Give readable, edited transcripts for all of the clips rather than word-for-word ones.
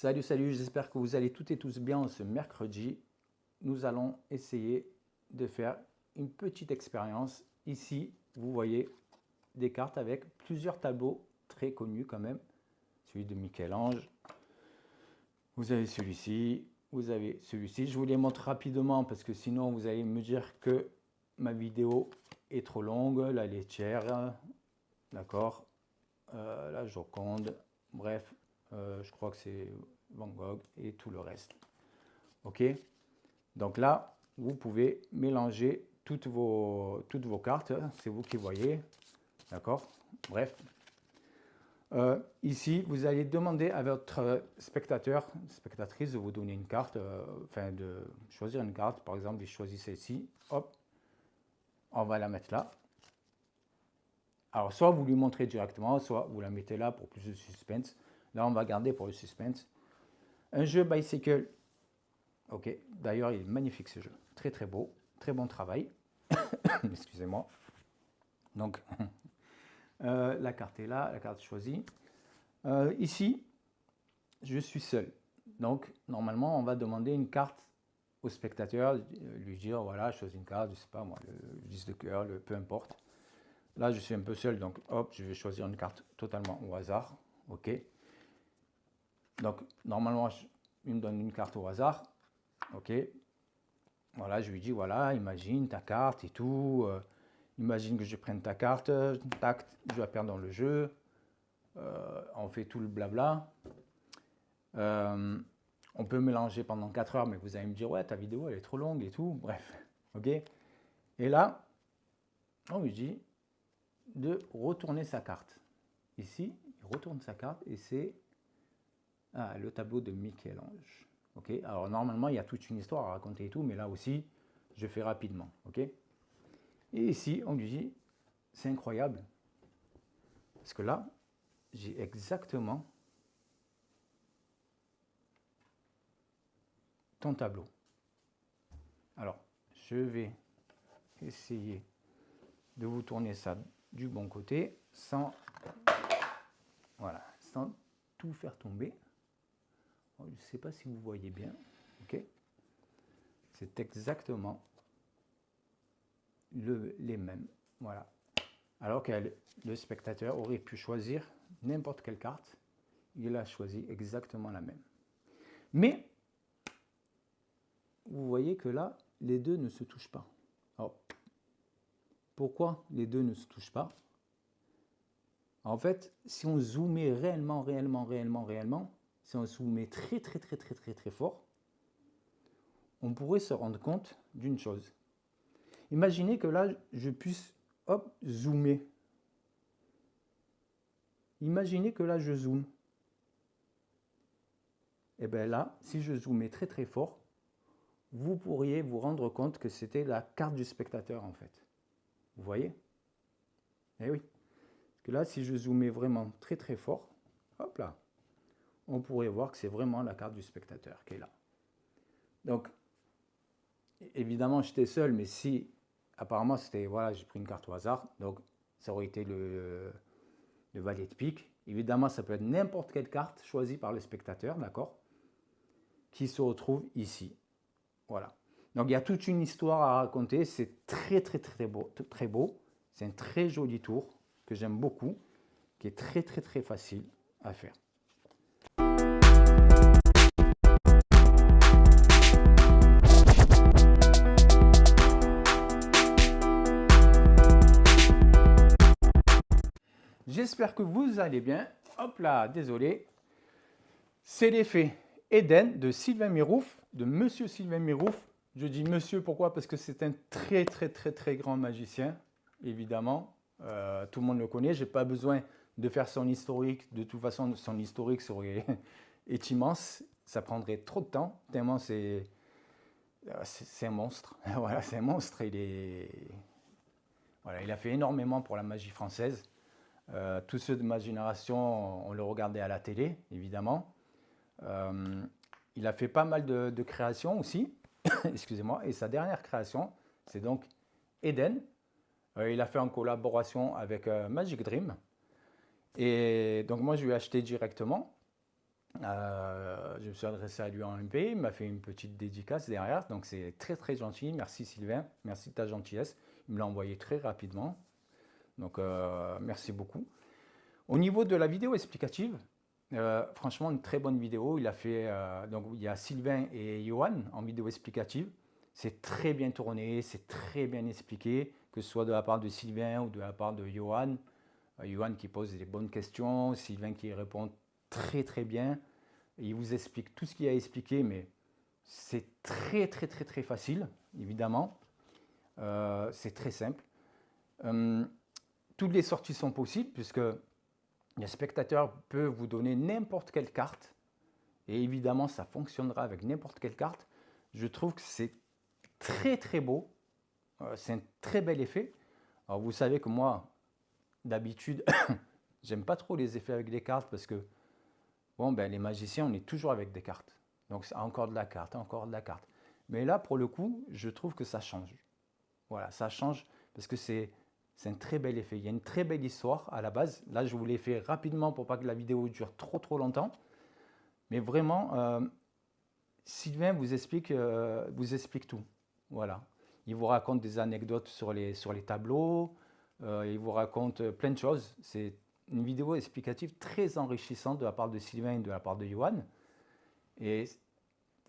Salut, salut, j'espère que vous allez toutes et tous bien ce mercredi. Nous allons essayer de faire une petite expérience. Ici, vous voyez des cartes avec plusieurs tableaux très connus quand même. Celui de Michel-Ange. Vous avez celui-ci, vous avez celui-ci. Je vous les montre rapidement parce que sinon vous allez me dire que ma vidéo est trop longue. La laitière, d'accord, la Joconde, bref. Je crois que c'est Van Gogh et tout le reste. Ok. Donc là, vous pouvez mélanger toutes vos cartes. C'est vous qui voyez. D'accord. Bref. Ici, vous allez demander à votre spectatrice de vous donner une carte, enfin de choisir une carte. Par exemple, il choisit celle-ci. Hop. On va la mettre là. Alors, soit vous lui montrez directement, soit vous la mettez là pour plus de suspense. Là, on va garder pour le suspense. Un jeu bicycle. Ok, d'ailleurs, il est magnifique ce jeu. Très, très beau. Très bon travail. Excusez-moi. Donc, la carte est là, la carte choisie. Ici, je suis seul. Donc, normalement, on va demander une carte au spectateur, lui dire, voilà, choisis une carte, je ne sais pas moi, le 10 de cœur, peu importe. Là, je suis un peu seul, donc hop, je vais choisir une carte totalement au hasard. Ok. Donc, normalement, il me donne une carte au hasard. Ok. Voilà, je lui dis, voilà, imagine ta carte et tout. Imagine que je prenne ta carte, tac, je la perds dans le jeu. On fait tout le blabla. On peut mélanger pendant 4 heures, mais vous allez me dire, ouais, ta vidéo, elle est trop longue et tout. Bref, ok. Et là, on lui dit de retourner sa carte. Ici, il retourne sa carte et c'est le tableau de Michel-Ange. Ok. Alors normalement, il y a toute une histoire à raconter et tout, mais là aussi, je fais rapidement. Ok. Et ici, on lui dit, c'est incroyable, parce que là, j'ai exactement ton tableau. Alors, je vais essayer de vous tourner ça du bon côté, sans, voilà, sans tout faire tomber. Je ne sais pas si vous voyez bien. Ok. C'est exactement les mêmes. Voilà. Alors que le spectateur aurait pu choisir n'importe quelle carte. Il a choisi exactement la même. Mais, vous voyez que là, les deux ne se touchent pas. Alors, pourquoi les deux ne se touchent pas? En fait, si on zoomait réellement, si on zoomait très fort, on pourrait se rendre compte d'une chose. Imaginez que là, je puisse, hop, zoomer. Imaginez que là, je zoome. Et bien là, si je zoomais très fort, vous pourriez vous rendre compte que c'était la carte du spectateur, en fait. Vous voyez? Eh oui. Parce que là, si je zoomais vraiment très fort, hop là, on pourrait voir que c'est vraiment la carte du spectateur qui est là. Donc, évidemment, j'étais seul, mais si, apparemment, c'était, voilà, j'ai pris une carte au hasard, donc ça aurait été le valet de pique. Évidemment, ça peut être n'importe quelle carte choisie par le spectateur, d'accord, qui se retrouve ici. Voilà. Donc, il y a toute une histoire à raconter. C'est très beau, très beau. C'est un très joli tour que j'aime beaucoup, qui est très facile à faire. J'espère que vous allez bien. Hop là, désolé. C'est l'effet Eden de Sylvain Mirouf, de Monsieur Sylvain Mirouf. Je dis monsieur, pourquoi? Parce que c'est un très grand magicien, évidemment. Tout le monde le connaît. Je n'ai pas besoin de faire son historique. De toute façon, son historique est immense. Ça prendrait trop de temps, tellement c'est un monstre. Voilà, c'est un monstre. Voilà, il a fait énormément pour la magie française. Tous ceux de ma génération, on le regardait à la télé, évidemment. Il a fait pas mal de créations aussi, excusez-moi, et sa dernière création, c'est donc Eden. Il a fait en collaboration avec Magic Dream. Et donc moi, je lui ai acheté directement. Je me suis adressé à lui en MP, il m'a fait une petite dédicace derrière, donc c'est très très gentil. Merci Sylvain, merci de ta gentillesse. Il me l'a envoyé très rapidement, donc merci beaucoup. Au niveau de la vidéo explicative, franchement une très bonne vidéo. Il a fait, donc il y a Sylvain et Johan en vidéo explicative. C'est très bien tourné, c'est très bien expliqué, que ce soit de la part de Sylvain ou de la part de Johan. Johan qui pose des bonnes questions, Sylvain qui répond très très bien. Il vous explique tout ce qu'il a expliqué, mais c'est très très très très facile, évidemment. C'est très simple. Toutes les sorties sont possibles puisque le spectateur peut vous donner n'importe quelle carte. Et évidemment, ça fonctionnera avec n'importe quelle carte. Je trouve que c'est très très beau. C'est un très bel effet. Alors vous savez que moi, d'habitude, j'aime pas trop les effets avec des cartes parce que bon, ben, les magiciens, on est toujours avec des cartes. Donc, c'est encore de la carte, encore de la carte. Mais là, pour le coup, je trouve que ça change. Voilà, ça change parce que c'est un très bel effet. Il y a une très belle histoire à la base. Là, je vous l'ai fait rapidement pour pas que la vidéo dure trop trop longtemps. Mais vraiment, Sylvain vous explique tout. Voilà. Il vous raconte des anecdotes sur les tableaux. Il vous raconte plein de choses. C'est une vidéo explicative très enrichissante de la part de Sylvain et de la part de Johan. Et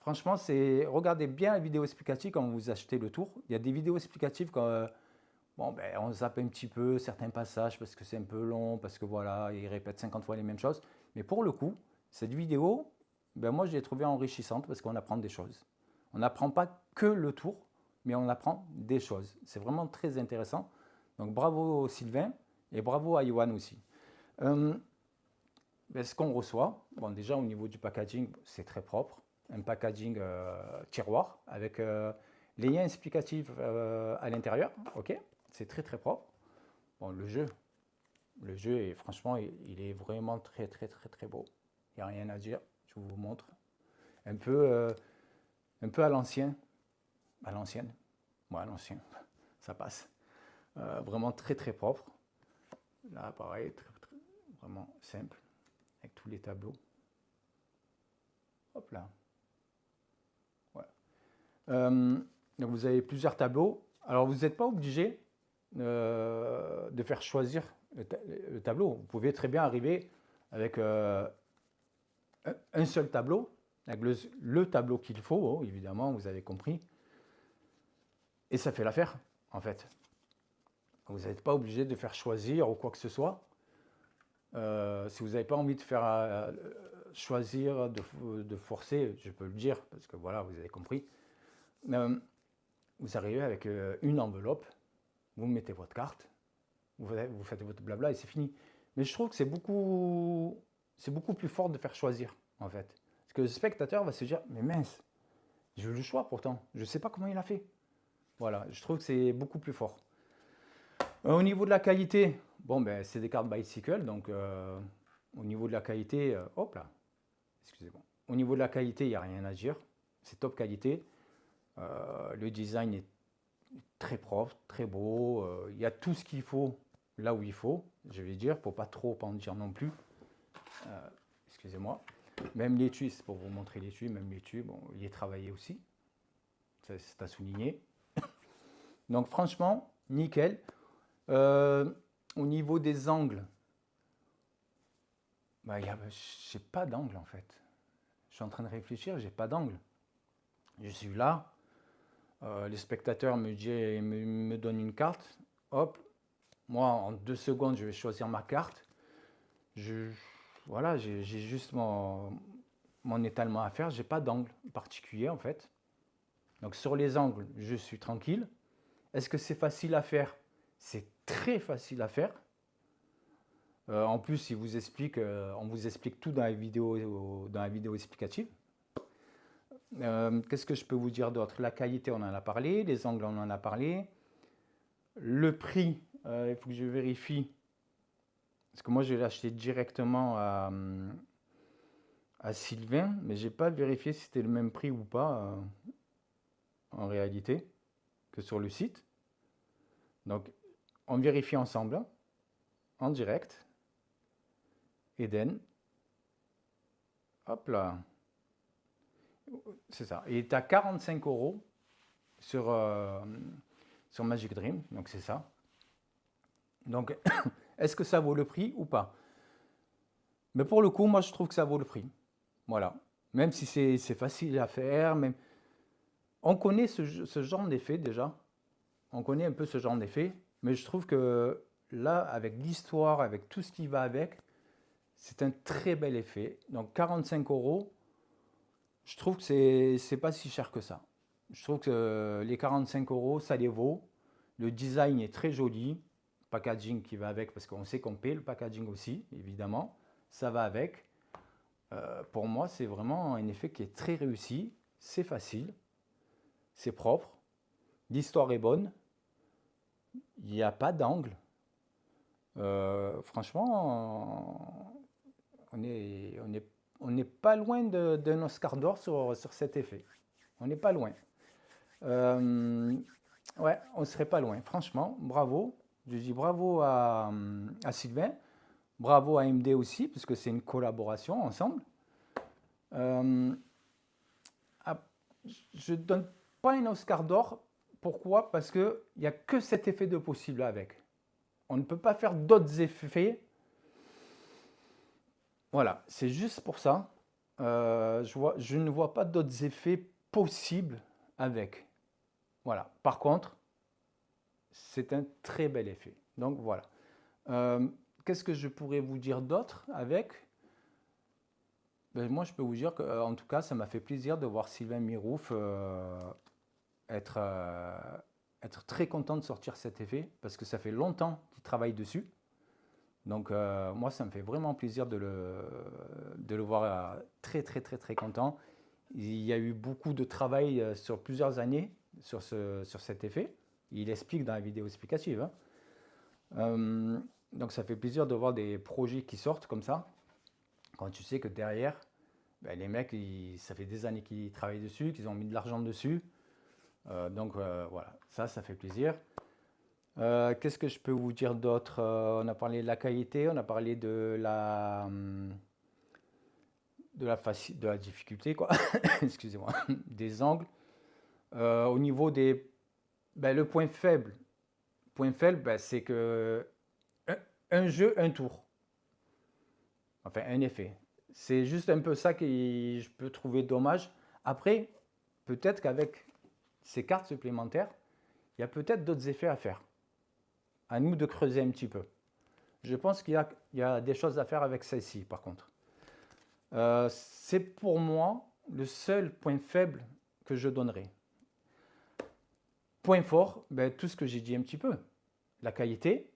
franchement, regardez bien la vidéo explicative quand vous achetez le tour. Il y a des vidéos explicatives quand bon, ben, on zappe un petit peu certains passages parce que c'est un peu long, parce que voilà, il répète 50 fois les mêmes choses. Mais pour le coup, cette vidéo, ben, moi je l'ai trouvée enrichissante parce qu'on apprend des choses. On n'apprend pas que le tour, mais on apprend des choses. C'est vraiment très intéressant. Donc bravo Sylvain et bravo à Johan aussi. Ben, ce qu'on reçoit, bon, déjà au niveau du packaging, c'est très propre. Un packaging tiroir avec les liens explicatifs à l'intérieur. Ok, c'est très très propre. Bon, le jeu est franchement, il est vraiment très très très très beau. Il n'y a rien à dire. Je vous montre un peu à l'ancienne. À l'ancienne. Ouais, à l'ancienne. Ça passe. Vraiment très très propre. Là, pareil, vraiment simple. Avec tous les tableaux. Hop là. Ouais. Donc vous avez plusieurs tableaux. Alors vous n'êtes pas obligé de faire choisir le tableau. Vous pouvez très bien arriver avec un seul tableau, avec le tableau qu'il faut, évidemment, vous avez compris. Et ça fait l'affaire, en fait. Vous n'êtes pas obligé de faire choisir ou quoi que ce soit. Si vous n'avez pas envie de faire choisir, de forcer, je peux le dire, parce que voilà, vous avez compris. Vous arrivez avec une enveloppe, vous mettez votre carte, vous faites votre blabla et c'est fini. Mais je trouve que c'est beaucoup plus fort de faire choisir, en fait. Parce que le spectateur va se dire, mais mince, j'ai eu le choix pourtant, je ne sais pas comment il a fait. Voilà, je trouve que c'est beaucoup plus fort. Au niveau de la qualité, bon, ben, c'est des cartes bicycle, donc au niveau de la qualité, hop là, excusez-moi. Au niveau de la qualité, il n'y a rien à dire, c'est top qualité. Le design est très propre, très beau. Il y a tout ce qu'il faut là où il faut, je vais dire, pour pas trop en dire non plus. Excusez-moi. Même l'étui, c'est pour vous montrer l'étui, même l'étui, bon, il est travaillé aussi. C'est à souligner. Donc franchement, nickel. Au niveau des angles, bah, j'ai pas d'angle en fait. Je suis en train de réfléchir, j'ai pas d'angle. Je suis là, les spectateurs me donnent une carte, hop, moi en 2 secondes je vais choisir ma carte. Voilà, j'ai juste mon étalement à faire, j'ai pas d'angle particulier en fait. Donc sur les angles, je suis tranquille. Est-ce que c'est facile à faire? C'est très facile à faire. En plus, on vous explique tout dans la vidéo explicative. Qu'est-ce que je peux vous dire d'autre? La qualité, on en a parlé. Les angles, on en a parlé. Le prix, il faut que je vérifie. Parce que moi, je l'ai acheté directement à Sylvain, mais je n'ai pas vérifié si c'était le même prix ou pas en réalité que sur le site. Donc, on vérifie ensemble, en direct. Eden. Hop là. C'est ça. Il est à 45 € sur Magic Dream. Donc c'est ça. Donc est-ce que ça vaut le prix ou pas? Mais pour le coup, moi je trouve que ça vaut le prix. Voilà. Même si c'est facile à faire, même... on connaît ce genre d'effet déjà. On connaît un peu ce genre d'effet. Mais je trouve que là, avec l'histoire, avec tout ce qui va avec, c'est un très bel effet. Donc 45 €, je trouve que c'est pas si cher que ça. Je trouve que les 45 €, ça les vaut. Le design est très joli. Packaging qui va avec, parce qu'on sait qu'on paie le packaging aussi, évidemment. Ça va avec. Pour moi, c'est vraiment un effet qui est très réussi. C'est facile. C'est propre. L'histoire est bonne. Il n'y a pas d'angle. Franchement, on n'est pas loin d'un Oscar d'or sur cet effet. On n'est pas loin. Ouais, on ne serait pas loin. Franchement, bravo. Je dis bravo à Sylvain. Bravo à AMD aussi, puisque c'est une collaboration ensemble. Je ne donne pas un Oscar d'or. Pourquoi? Parce qu'il n'y a que cet effet de possible avec. On ne peut pas faire d'autres effets. Voilà, c'est juste pour ça. Je ne vois pas d'autres effets possibles avec. Voilà. Par contre, c'est un très bel effet. Donc voilà. Qu'est-ce que je pourrais vous dire d'autre avec? Ben, moi, je peux vous dire qu'en tout cas, ça m'a fait plaisir de voir Sylvain Mirouf être très content de sortir cet effet, parce que ça fait longtemps qu'il travaille dessus. Donc moi, ça me fait vraiment plaisir de le voir très content. Il y a eu beaucoup de travail sur plusieurs années sur cet effet. Il explique dans la vidéo explicative. Hein. Donc ça fait plaisir de voir des projets qui sortent comme ça, quand tu sais que derrière, ben, les mecs, ça fait des années qu'ils travaillent dessus, qu'ils ont mis de l'argent dessus. Donc voilà, ça fait plaisir. Qu'est-ce que je peux vous dire d'autre? On a parlé de la qualité, on a parlé de la difficulté, quoi. Excusez-moi, des angles. Au niveau des... Ben, le point faible, ben, c'est que un jeu, un tour. Enfin, un effet. C'est juste un peu ça que je peux trouver dommage. Après, peut-être qu'avec ces cartes supplémentaires, il y a peut-être d'autres effets à faire. À nous de creuser un petit peu. Je pense qu'il y a des choses à faire avec celle-ci, par contre. C'est pour moi le seul point faible que je donnerai. Point fort, ben, tout ce que j'ai dit un petit peu. La qualité,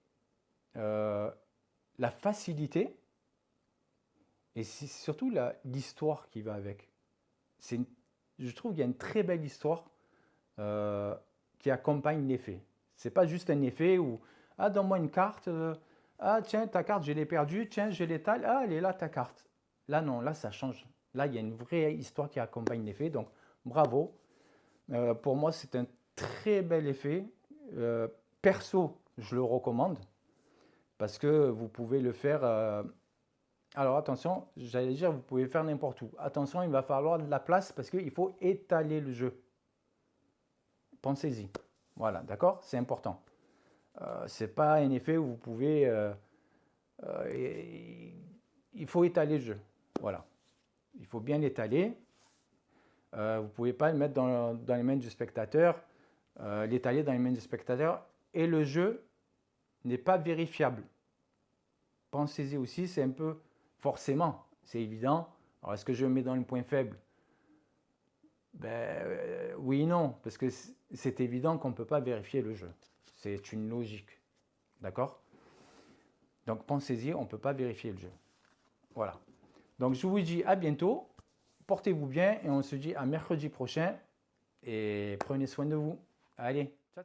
la facilité, et c'est surtout l'histoire qui va avec. Je trouve qu'il y a une très belle histoire qui accompagne l'effet. C'est pas juste un effet où ah, donne-moi une carte, ah tiens, ta carte, je l'ai perdue, tiens, je l'étale, ah, elle est là ta carte. Là non, là ça change. Là, il y a une vraie histoire qui accompagne l'effet, donc bravo. Pour moi, c'est un très bel effet. Perso, je le recommande parce que vous pouvez le faire. Alors attention, j'allais dire, vous pouvez faire n'importe où. Attention, il va falloir de la place parce qu'il faut étaler le jeu. Pensez-y. Voilà, d'accord? C'est important. C'est pas un effet où vous pouvez... il faut étaler le jeu. Voilà. Il faut bien l'étaler. Vous ne pouvez pas le mettre dans les mains du spectateur, l'étaler dans les mains du spectateur. Et le jeu n'est pas vérifiable. Pensez-y aussi, c'est un peu... Forcément, c'est évident. Alors, est-ce que je le mets dans le point faible? Ben, oui et non, parce que c'est évident qu'on ne peut pas vérifier le jeu. C'est une logique. D'accord? Donc, pensez-y, on ne peut pas vérifier le jeu. Voilà. Donc, je vous dis à bientôt. Portez-vous bien et on se dit à mercredi prochain. Et prenez soin de vous. Allez, ciao.